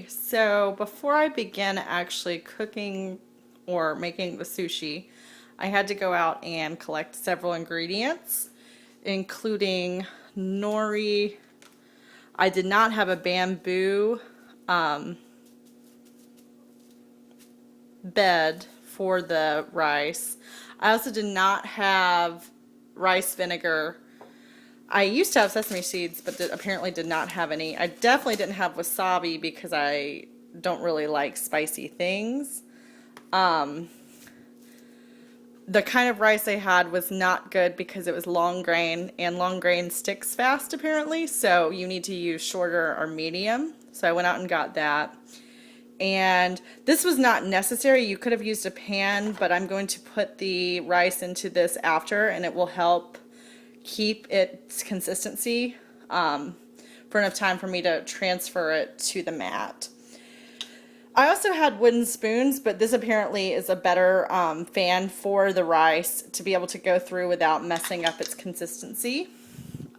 So before I begin actually cooking or making the sushi, I had to go out and collect several ingredients, including nori. I did not have a bamboo bed for the rice. I also did not have rice vinegar. I used to have sesame seeds, but apparently did not have any. I definitely didn't have wasabi because I don't really like spicy things. The kind of rice I had was not good because it was long grain, and long grain sticks fast apparently, so you need to use shorter or medium. So I went out and got that. And this was not necessary. You could have used a pan, but I'm going to put the rice into this after, and it will help keep its consistency for enough time for me to transfer it to the mat. I also had wooden spoons, but this apparently is a better fan for the rice to be able to go through without messing up its consistency.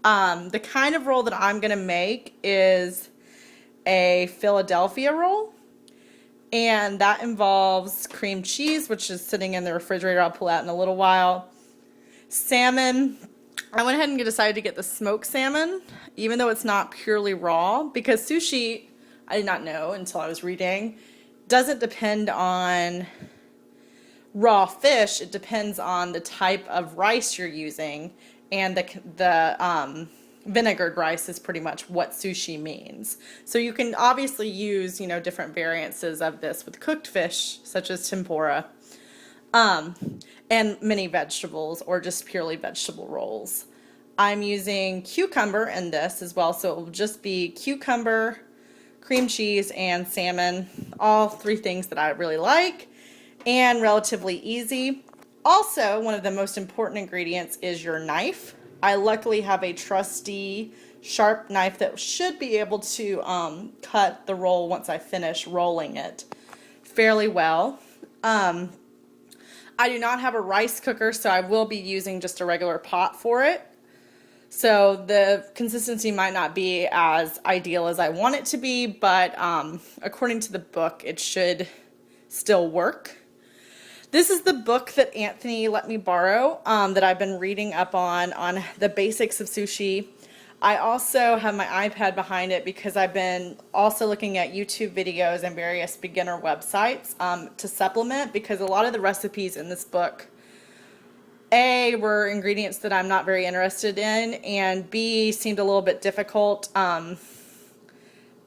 The kind of roll that I'm going to make is a Philadelphia roll, and that involves cream cheese, which is sitting in the refrigerator. I'll pull out in a little while. Salmon. I went ahead and decided to get the smoked salmon, even though it's not purely raw, because sushi, I did not know until I was reading, doesn't depend on raw fish. It depends on the type of rice you're using, and the vinegared rice is pretty much what sushi means. So you can obviously use, different variances of this with cooked fish, such as tempura, and many vegetables or just purely vegetable rolls. I'm using cucumber in this as well, so it will just be cucumber, cream cheese, and salmon, all three things that I really like and relatively easy. Also, one of the most important ingredients is your knife. I luckily have a trusty sharp knife that should be able to cut the roll once I finish rolling it fairly well. I do not have a rice cooker, so I will be using just a regular pot for it. So the consistency might not be as ideal as I want it to be, but according to the book, it should still work. This is the book that Anthony let me borrow that I've been reading up on the basics of sushi. I also have my iPad behind it because I've been also looking at YouTube videos and various beginner websites to supplement, because a lot of the recipes in this book, A, were ingredients that I'm not very interested in, and B, seemed a little bit difficult.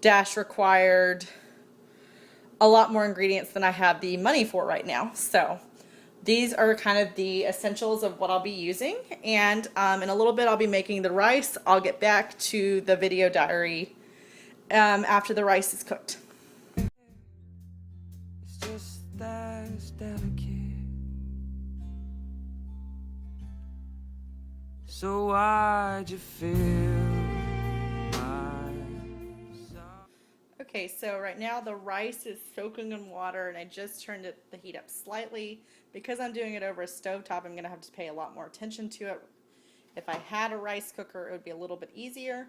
Dash required a lot more ingredients than I have the money for right now. So these are kind of the essentials of what I'll be using, and in a little bit I'll be making the rice. I'll get back to the video diary after the rice is cooked. It's just that it's delicate. So why'd you feel Okay, so right now the rice is soaking in water, and I just turned the heat up slightly. Because I'm doing it over a stovetop, I'm going to have to pay a lot more attention to it. If I had a rice cooker, it would be a little bit easier,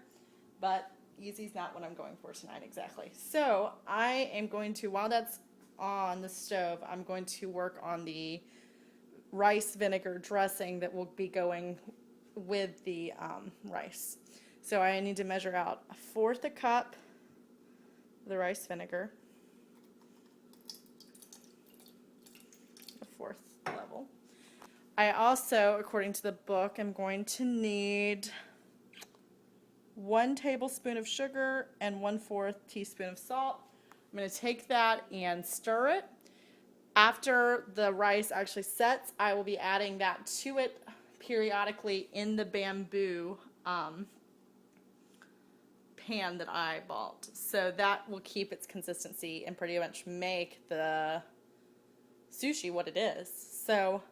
but easy's not what I'm going for tonight exactly. So I am going to, while that's on the stove, I'm going to work on the rice vinegar dressing that will be going with the rice. So I need to measure out 1/4 cup of the rice vinegar, a 4th level. I also, according to the book, am going to need 1 tablespoon of sugar and 1/4 teaspoon of salt. I'm going to take that and stir it. After the rice actually sets, I will be adding that to it periodically in the bamboo pan that I bought. So that will keep its consistency and pretty much make the sushi what it is. So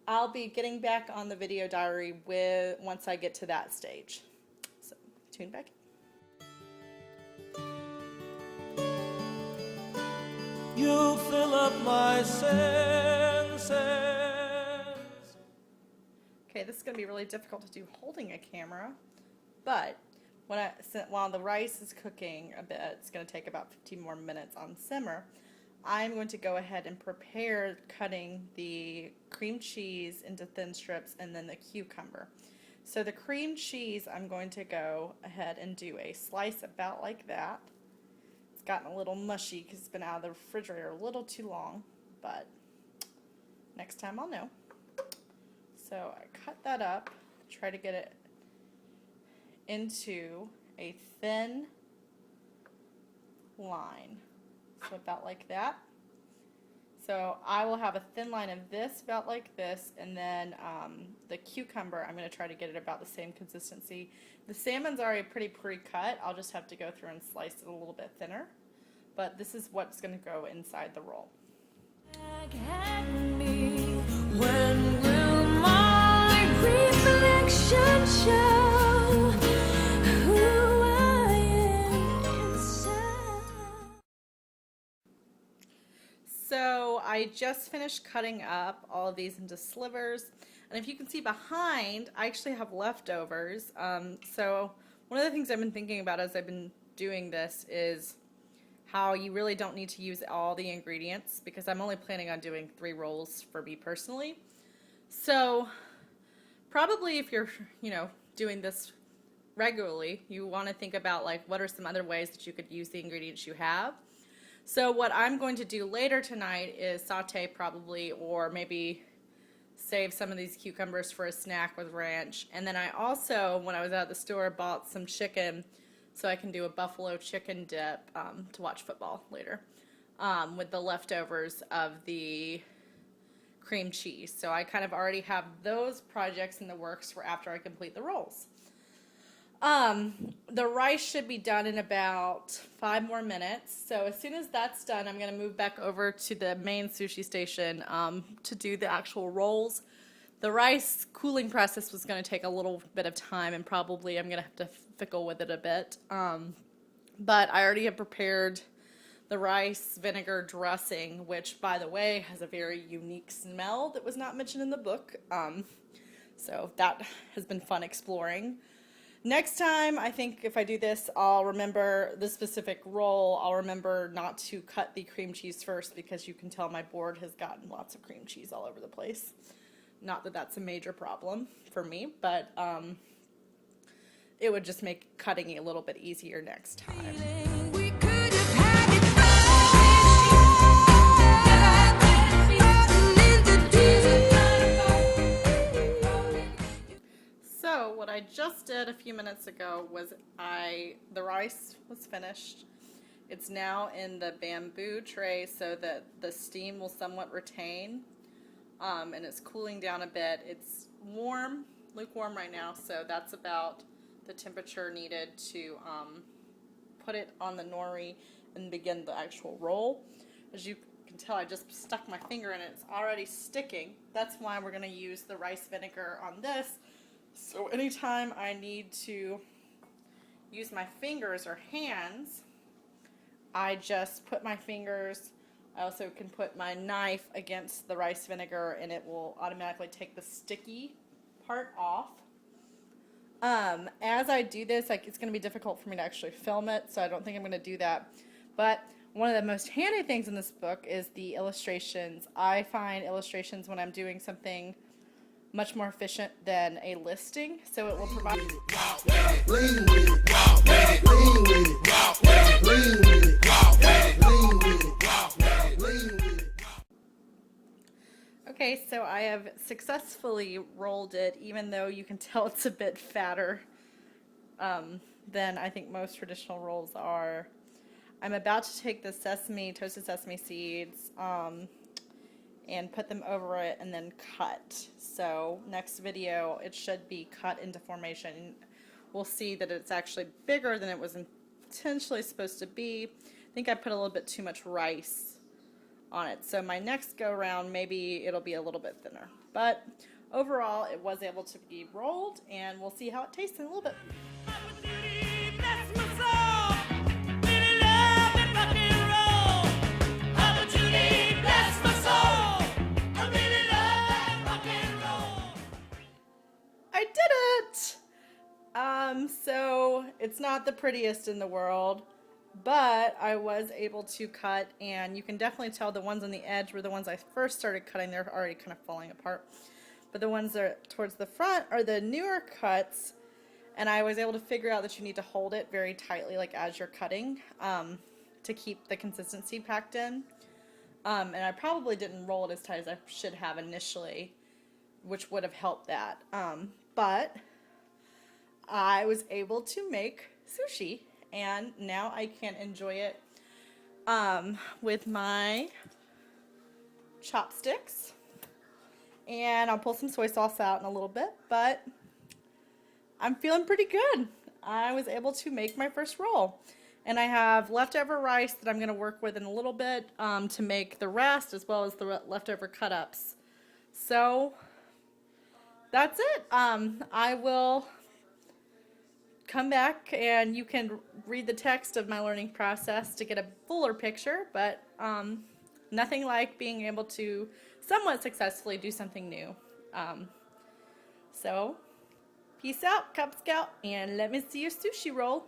I'll be getting back on the video diary once I get to that stage. So tune back in. you fill up my senses? Okay, this is going to be really difficult to do holding a camera, but while the rice is cooking a bit, it's going to take about 15 more minutes on simmer. I'm going to go ahead and prepare cutting the cream cheese into thin strips and then the cucumber. So the cream cheese, I'm going to go ahead and do a slice about like that. It's gotten a little mushy because it's been out of the refrigerator a little too long, but next time I'll know. So I cut that up, try to get it into a thin line. So about like that. So I will have a thin line of this about like this, and then the cucumber, I'm going to try to get it about the same consistency. The salmon's already pretty pre-cut. I'll just have to go through and slice it a little bit thinner. But this is what's going to go inside the roll. When will my reflection show who I am inside? So I just finished cutting up all of these into slivers, and if you can see behind, I actually have leftovers. So one of the things I've been thinking about as I've been doing this is how you really don't need to use all the ingredients, because I'm only planning on doing 3 rolls for me personally. So probably if you're, doing this regularly, you want to think about like what are some other ways that you could use the ingredients you have. So what I'm going to do later tonight is saute probably, or maybe save some of these cucumbers for a snack with ranch. And then I also, when I was at the store, bought some chicken so I can do a buffalo chicken dip to watch football later with the leftovers of the cream cheese. So I kind of already have those projects in the works for after I complete the rolls. The rice should be done in about 5 more minutes. So as soon as that's done, I'm going to move back over to the main sushi station to do the actual rolls. The rice cooling process was going to take a little bit of time, and probably I'm going to have to fickle with it a bit. But I already have prepared the rice vinegar dressing, which, by the way, has a very unique smell that was not mentioned in the book. So that has been fun exploring. Next time, I think if I do this, I'll remember the specific roll. I'll remember not to cut the cream cheese first, because you can tell my board has gotten lots of cream cheese all over the place. Not that that's a major problem for me, but it would just make cutting a little bit easier next time. We could have had it. So what I just did a few minutes ago was the rice was finished. It's now in the bamboo tray so that the steam will somewhat retain, and it's cooling down a bit. It's warm, lukewarm right now, so that's about the temperature needed to put it on the nori and begin the actual roll. As you can tell, I just stuck my finger in it. It's already sticking. That's why we're going to use the rice vinegar on this. So anytime I need to use my fingers or hands, I just put my fingers. I also can put my knife against the rice vinegar, and it will automatically take the sticky part off. As I do this, it's going to be difficult for me to actually film it, so I don't think I'm going to do that. But one of the most handy things in this book is the illustrations. I find illustrations when I'm doing something much more efficient than a listing, so it will provide. Okay, so I have successfully rolled it, even though you can tell it's a bit fatter than I think most traditional rolls are. I'm about to take the toasted sesame seeds, and put them over it and then cut. So next video, it should be cut into formation. We'll see that it's actually bigger than it was intentionally supposed to be. I think I put a little bit too much rice on it. So my next go round, maybe it'll be a little bit thinner. But overall, it was able to be rolled, and we'll see how it tastes in a little bit. I did it! So It's not the prettiest in the world, but I was able to cut, and you can definitely tell the ones on the edge were the ones I first started cutting. They're already kind of falling apart. But the ones that are towards the front are the newer cuts, and I was able to figure out that you need to hold it very tightly, like as you're cutting, to keep the consistency packed in. And I probably didn't roll it as tight as I should have initially, which would have helped that. But I was able to make sushi, and now I can enjoy it with my chopsticks. And I'll pull some soy sauce out in a little bit, but I'm feeling pretty good. I was able to make my first roll. And I have leftover rice that I'm going to work with in a little bit to make the rest, as well as the leftover cut-ups. So that's it. I will come back and you can read the text of my learning process to get a fuller picture, but nothing like being able to somewhat successfully do something new. So peace out, Cub Scout, and let me see your sushi roll.